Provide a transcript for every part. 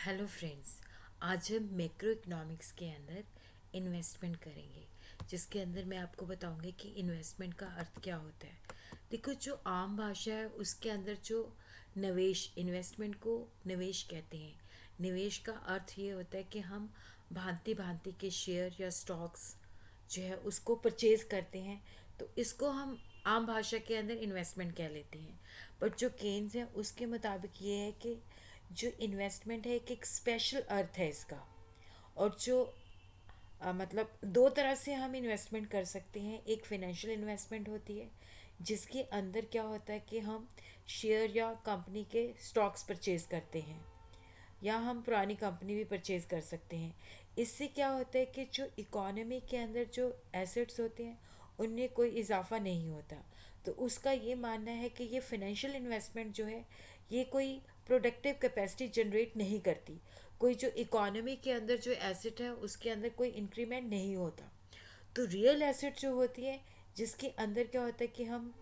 Hello friends. आज हम macro economics के अंदर इन्वेस्टमेंट करेंगे, जिसके अंदर मैं आपको बताऊंगी कि इन्वेस्टमेंट का अर्थ क्या होता है। देखो, जो आम भाषा है उसके अंदर जो निवेश, इन्वेस्टमेंट को निवेश कहते हैं। निवेश का अर्थ ये होता है कि हम भांति भांति के शेयर या स्टॉक्स जो है उसको परचेज करते हैं, तो इसको हम आम भाषा के अंदर इन्वेस्टमेंट कह लेते हैं। बट जो केन्स है उसके मुताबिक ये है कि जो इन्वेस्टमेंट है एक स्पेशल अर्थ है इसका। और जो मतलब दो तरह से हम इन्वेस्टमेंट कर सकते हैं। एक फाइनेंशियल इन्वेस्टमेंट होती है जिसके अंदर क्या होता है कि हम शेयर या कंपनी के स्टॉक्स परचेज करते हैं, या हम पुरानी कंपनी भी परचेज कर सकते हैं। इससे क्या होता है कि जो इकोनॉमी के अंदर जो एसेट्स होते हैं उनमें कोई इजाफा नहीं होता। तो उसका ये मानना है कि ये फाइनेंशियल इन्वेस्टमेंट जो है ये कोई प्रोडक्टिव कैपेसिटी जनरेट नहीं करती। कोई जो इकोनॉमी के अंदर जो एसेट है उसके अंदर कोई इंक्रीमेंट नहीं होता। तो रियल एसेट जो होती है, जिसके अंदर क्या होता है कि हम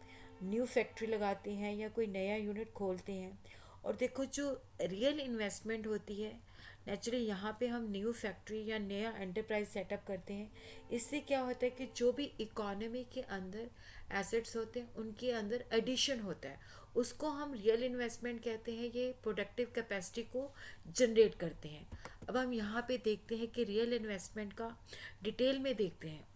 न्यू फैक्ट्री लगाते हैं या कोई नया यूनिट खोलते हैं। और देखो, जो रियल इन्वेस्टमेंट होती है, नेचुरली यहाँ पे हम न्यू फैक्ट्री या नया एंटरप्राइज सेटअप करते हैं। इससे क्या होता है कि जो भी इकोनॉमी के अंदर एसेट्स होते हैं उनके अंदर एडिशन होता है, उसको हम रियल इन्वेस्टमेंट कहते हैं। ये प्रोडक्टिव कैपेसिटी को जनरेट करते हैं। अब हम यहाँ पे देखते हैं कि रियल इन्वेस्टमेंट का डिटेल में देखते हैं।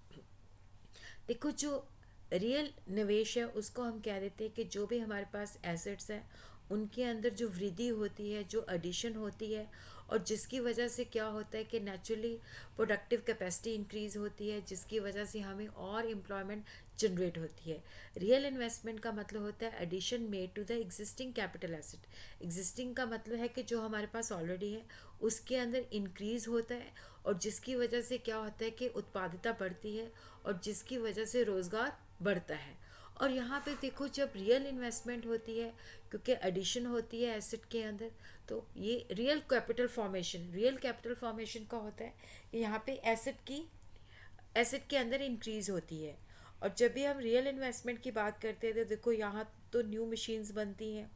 देखो, जो रियल निवेश है उसको हम कह देते हैं कि जो भी हमारे पास एसेट्स हैं उनके अंदर जो वृद्धि होती है, जो एडिशन होती है, और जिसकी वजह से क्या होता है कि नेचुरली प्रोडक्टिव कैपेसिटी इंक्रीज होती है, जिसकी वजह से हमें और एम्प्लॉयमेंट जनरेट होती है। रियल इन्वेस्टमेंट का मतलब होता है addition made to the existing capital asset. Existing का मतलब है कि जो हमारे पास ऑलरेडी है उसके अंदर इंक्रीज होता है, और जिसकी वजह से क्या होता है कि उत्पादकता बढ़ती है, और जिसकी वजह से रोज़गार बढ़ता है। और यहाँ पे देखो, जब रियल इन्वेस्टमेंट होती है, क्योंकि एडिशन होती है एसेट के अंदर, तो ये रियल कैपिटल फॉर्मेशन का होता है कि यहाँ पे एसेट के अंदर इंक्रीज होती है। और जब भी हम रियल इन्वेस्टमेंट की बात करते हैं तो देखो, यहाँ तो न्यू मशीन्स बनती हैं,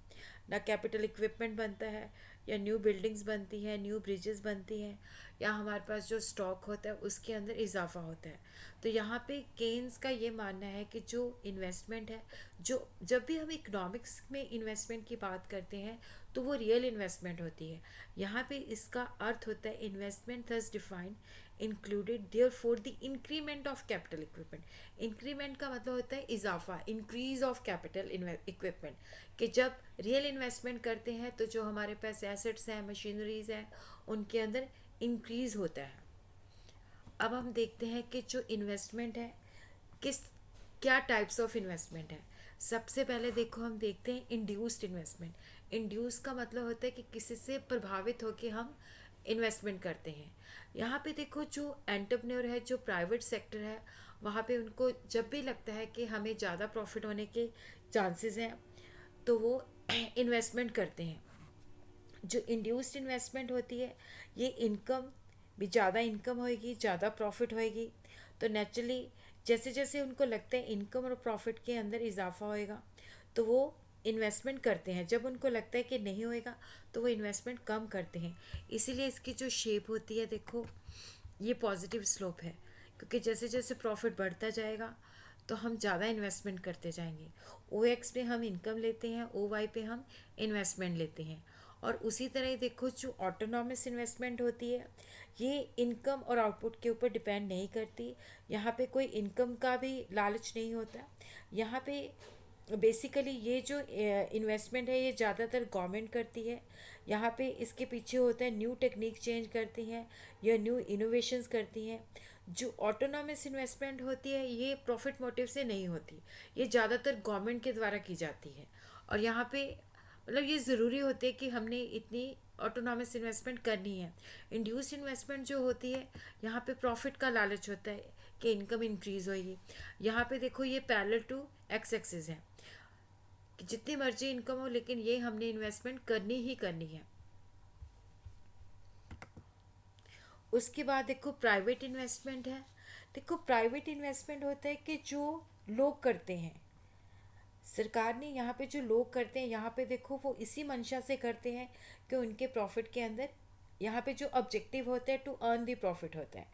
ना कैपिटल इक्विपमेंट बनता है, या न्यू बिल्डिंग्स बनती हैं, न्यू ब्रिजेस बनती हैं, या हमारे पास जो स्टॉक होता है उसके अंदर इजाफा होता है। तो यहाँ पे केन्स का ये मानना है कि जो इन्वेस्टमेंट है, जो जब भी हम इकोनॉमिक्स में इन्वेस्टमेंट की बात करते हैं तो वो रियल इन्वेस्टमेंट होती है। यहाँ पे इसका अर्थ होता है investment thus defined included there for the increment of capital equipment. Increment का मतलब होता है इजाफा, इंक्रीज ऑफ कैपिटल इक्विपमेंट। कि जब रियल इन्वेस्टमेंट करते हैं तो जो हमारे पास एसेट्स हैं, मशीनरीज हैं, उनके अंदर इंक्रीज होता है। अब हम देखते हैं कि जो इन्वेस्टमेंट है, किस क्या टाइप्स ऑफ इन्वेस्टमेंट है। सबसे पहले देखो, हम देखते हैं इंड्यूस्ड इन्वेस्टमेंट। इंड्यूस का मतलब होता है कि किसी से प्रभावित होकर हम इन्वेस्टमेंट करते हैं। यहाँ पे देखो, जो एंटरप्रेन्योर है, जो प्राइवेट सेक्टर है, वहाँ पे उनको जब भी लगता है कि हमें ज़्यादा प्रॉफिट होने के चांसेस हैं तो वो इन्वेस्टमेंट करते हैं। जो इंड्यूस्ड इन्वेस्टमेंट होती है, ये इनकम भी ज़्यादा इनकम होएगी, ज़्यादा प्रॉफिट होएगी। तो नेचुरली जैसे जैसे उनको लगता है इनकम और प्रॉफिट के अंदर इजाफा होएगा तो वो इन्वेस्टमेंट करते हैं। जब उनको लगता है कि नहीं होएगा तो वो इन्वेस्टमेंट कम करते हैं। इसीलिए इसकी जो शेप होती है, देखो, ये पॉजिटिव स्लोप है, क्योंकि जैसे जैसे प्रॉफिट बढ़ता जाएगा तो हम ज़्यादा इन्वेस्टमेंट करते जाएंगे। ओ एक्स पे हम इनकम लेते हैं, ओ वाई पे हम इन्वेस्टमेंट लेते हैं। और उसी तरह ही देखो, जो ऑटोनॉमस इन्वेस्टमेंट होती है, ये इनकम और आउटपुट के ऊपर डिपेंड नहीं करती। यहाँ पे कोई इनकम का भी लालच नहीं होता। यहाँ पे बेसिकली ये जो इन्वेस्टमेंट है ये ज़्यादातर गवर्नमेंट करती है। यहाँ पे इसके पीछे होता है न्यू टेक्निक चेंज करती हैं या न्यू इनोवेशंस करती हैं। जो ऑटोनॉमस इन्वेस्टमेंट होती है ये प्रॉफिट मोटिव से नहीं होती, ये ज़्यादातर गवर्नमेंट के द्वारा की जाती है। और यहाँ पे मतलब ये ज़रूरी होती है कि हमने इतनी ऑटोनॉमस इन्वेस्टमेंट करनी है। इंड्यूस इन्वेस्टमेंट जो होती है, यहाँ पे प्रॉफिट का लालच होता है कि इनकम इंक्रीज होगी। यहाँ पे देखो, ये पैरेलल टू एक्स एक्सिस है कि जितनी मर्जी इनकम हो लेकिन ये हमने इन्वेस्टमेंट करनी ही करनी है। उसके बाद देखो, प्राइवेट इन्वेस्टमेंट है। देखो, प्राइवेट इन्वेस्टमेंट होता है कि जो लोग करते हैं, सरकार ने यहाँ पे जो लोग करते हैं, यहाँ पे देखो वो इसी मंशा से करते हैं कि उनके प्रॉफिट के अंदर यहाँ पे जो ऑब्जेक्टिव होता है टू अर्न द प्रॉफिट होता है।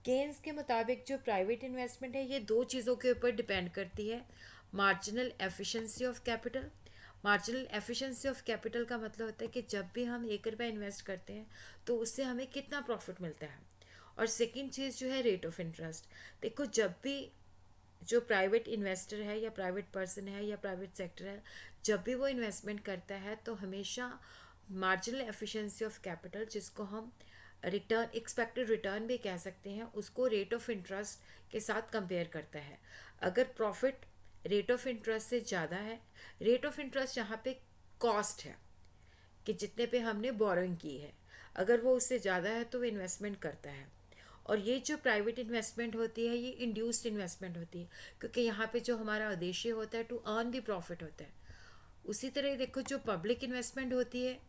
केन्स के मुताबिक जो प्राइवेट इन्वेस्टमेंट है ये दो चीज़ों के ऊपर डिपेंड करती है। Marginal efficiency of capital. Marginal efficiency of capital का मतलब होता है कि जब भी हम 1 रुपया इन्वेस्ट करते हैं तो उससे हमें कितना प्रॉफिट मिलता है। और सेकंड चीज़ जो है रेट ऑफ इंटरेस्ट। देखो जब भी जो प्राइवेट इन्वेस्टर है या प्राइवेट पर्सन है या प्राइवेट सेक्टर है, जब भी वो इन्वेस्टमेंट करता है तो हमेशा मार्जिनल एफिशिएंसी ऑफ कैपिटल, जिसको हम रिटर्न एक्सपेक्टेड रिटर्न भी कह सकते हैं, उसको रेट ऑफ इंटरेस्ट के साथ कंपेयर करता है। अगर प्रॉफिट रेट ऑफ इंटरेस्ट से ज़्यादा है, रेट ऑफ इंटरेस्ट यहाँ पे कॉस्ट है कि जितने पे हमने बोरोइंग की है, अगर वो उससे ज़्यादा है तो वो इन्वेस्टमेंट करता है। और ये जो प्राइवेट इन्वेस्टमेंट होती है ये इंड्यूस्ड इन्वेस्टमेंट होती है, क्योंकि यहाँ पे जो हमारा उद्देश्य होता है टू अर्न द प्रॉफिट होता है। उसी तरह देखो जो पब्लिक इन्वेस्टमेंट होती है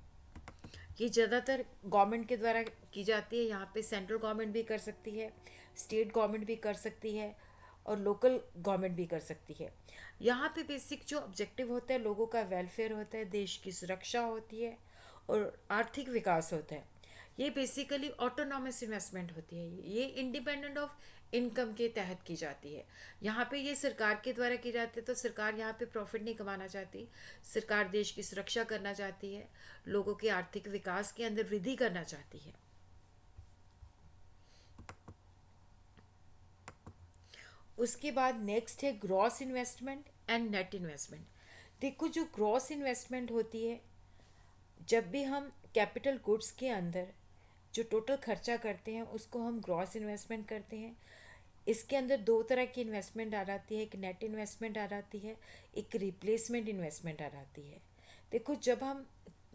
ये ज़्यादातर गवर्नमेंट के द्वारा की जाती है। यहाँ पे सेंट्रल गवर्नमेंट भी कर सकती है, स्टेट गवर्नमेंट भी कर सकती है और लोकल गवर्नमेंट भी कर सकती है। यहाँ पे बेसिक जो ऑब्जेक्टिव होता है लोगों का वेलफेयर होता है, देश की सुरक्षा होती है और आर्थिक विकास होता है। ये बेसिकली ऑटोनॉमस इन्वेस्टमेंट होती है, ये इंडिपेंडेंट ऑफ इनकम के तहत की जाती है। यहाँ पे ये सरकार के द्वारा की जाती है, तो सरकार यहाँ पे प्रॉफिट नहीं कमाना चाहती, सरकार देश की सुरक्षा करना चाहती है, लोगों के आर्थिक विकास के अंदर वृद्धि करना चाहती है। उसके बाद नेक्स्ट है gross investment and net investment. देखो जो ग्रॉस इन्वेस्टमेंट होती है, जब भी हम कैपिटल गुड्स के अंदर जो टोटल खर्चा करते हैं उसको हम ग्रॉस इन्वेस्टमेंट करते हैं। इसके अंदर दो तरह की इन्वेस्टमेंट आ जाती है, एक नेट इन्वेस्टमेंट आ जाती है, एक रिप्लेसमेंट इन्वेस्टमेंट आ जाती है। देखो जब हम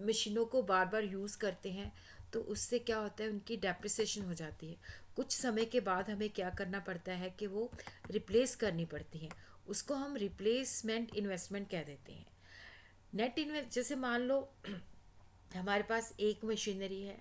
मशीनों को बार बार यूज़ करते हैं तो उससे क्या होता है, उनकी डेप्रिसिएशन हो जाती है। कुछ समय के बाद हमें क्या करना पड़ता है कि वो रिप्लेस करनी पड़ती हैं, उसको हम रिप्लेसमेंट इन्वेस्टमेंट कह देते हैं। नेट इन्वेस्ट जैसे मान लो हमारे पास एक मशीनरी है,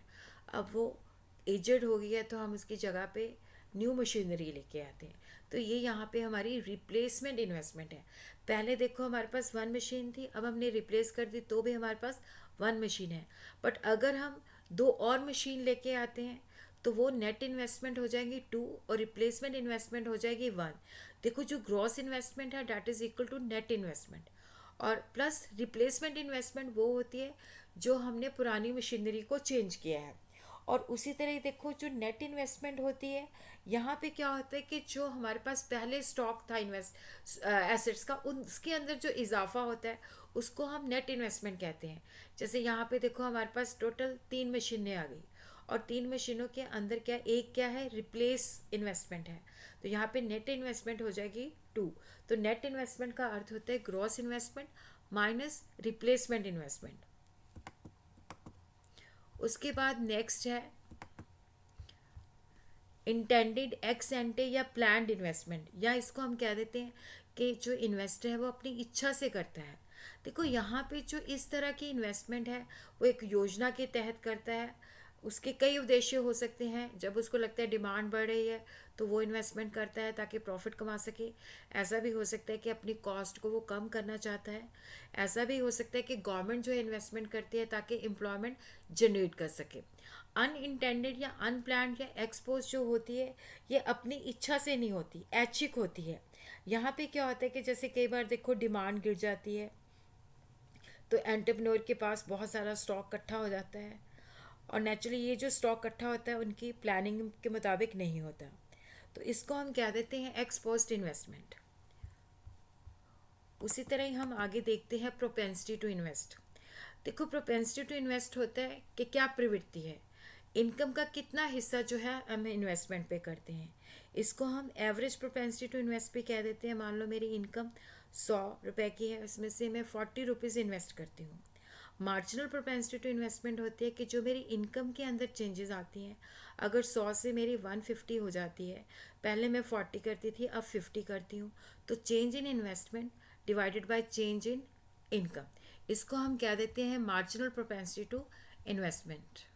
अब वो एजड हो गई है तो हम उसकी जगह पे न्यू मशीनरी लेके आते हैं, तो ये यहाँ पे हमारी रिप्लेसमेंट इन्वेस्टमेंट है। पहले देखो हमारे पास 1 मशीन थी, अब हमने रिप्लेस कर दी तो भी हमारे पास 1 मशीन है, बट अगर हम 2 और मशीन लेके आते हैं तो वो नेट इन्वेस्टमेंट हो जाएंगी 2 और रिप्लेसमेंट इन्वेस्टमेंट हो जाएगी 1। देखो जो ग्रॉस इन्वेस्टमेंट है that is equal to net investment, और प्लस रिप्लेसमेंट इन्वेस्टमेंट वो होती है जो हमने पुरानी मशीनरी को चेंज किया है। और उसी तरह ही देखो जो नेट इन्वेस्टमेंट होती है, यहाँ पे क्या होता है कि जो हमारे पास पहले स्टॉक था इन्वेस्ट एसेट्स का, उसके अंदर जो इजाफा होता है उसको हम नेट इन्वेस्टमेंट कहते हैं। जैसे यहाँ पे देखो हमारे पास टोटल 3 मशीनें आ गई और 3 मशीनों के अंदर क्या एक क्या है, रिप्लेस इन्वेस्टमेंट है, तो यहाँ पे नेट इन्वेस्टमेंट हो जाएगी 2। तो नेट इन्वेस्टमेंट का अर्थ होता है gross investment minus replacement investment. उसके बाद नेक्स्ट है इंटेंडेड एक्स एंटे या प्लान्ड इन्वेस्टमेंट, या इसको हम कह देते हैं कि जो इन्वेस्टर है वो अपनी इच्छा से करता है। देखो यहाँ पे जो इस तरह की इन्वेस्टमेंट है वो एक योजना के तहत करता है, उसके कई उद्देश्य हो सकते हैं। जब उसको लगता है डिमांड बढ़ रही है तो वो इन्वेस्टमेंट करता है ताकि प्रॉफिट कमा सके। ऐसा भी हो सकता है कि अपनी कॉस्ट को वो कम करना चाहता है। ऐसा भी हो सकता है कि गवर्नमेंट जो है इन्वेस्टमेंट करती है ताकि एम्प्लॉयमेंट जनरेट कर सके। अनइंटेंडेड या अनप्लान्ड या एक्सपोज जो होती है ये अपनी इच्छा से नहीं होती, ऐच्छिक होती है। यहाँ पे क्या होता है कि जैसे कई बार देखो डिमांड गिर जाती है तो एंटरप्रेन्योर के पास बहुत सारा स्टॉक इकट्ठा हो जाता है, और नेचुरली ये जो स्टॉक इकट्ठा होता है उनकी प्लानिंग के मुताबिक नहीं होता, तो इसको हम कह देते हैं एक्सपोज्ड इन्वेस्टमेंट। उसी तरह ही हम आगे देखते हैं प्रोपेंसिटी टू इन्वेस्ट। देखो प्रोपेंसिटी टू इन्वेस्ट होता है कि क्या प्रवृत्ति है, इनकम का कितना हिस्सा जो है हम इन्वेस्टमेंट पे करते हैं। इसको हम एवरेज प्रोपेंसिटी टू इन्वेस्ट भी कह देते हैं। मान लो मेरी इनकम 100 रुपये की है, उसमें से मैं 40 रुपीज़ इन्वेस्ट करती हूँ। मार्जिनल प्रोपेंसिटी टू इन्वेस्टमेंट होती है कि जो मेरी इनकम के अंदर चेंजेस आती हैं, अगर 100 से मेरी 150 हो जाती है, पहले मैं 40 करती थी अब 50 करती हूँ, तो change in investment divided by change in income, इसको हम कह देते हैं मार्जिनल प्रोपेंसिटी टू इन्वेस्टमेंट।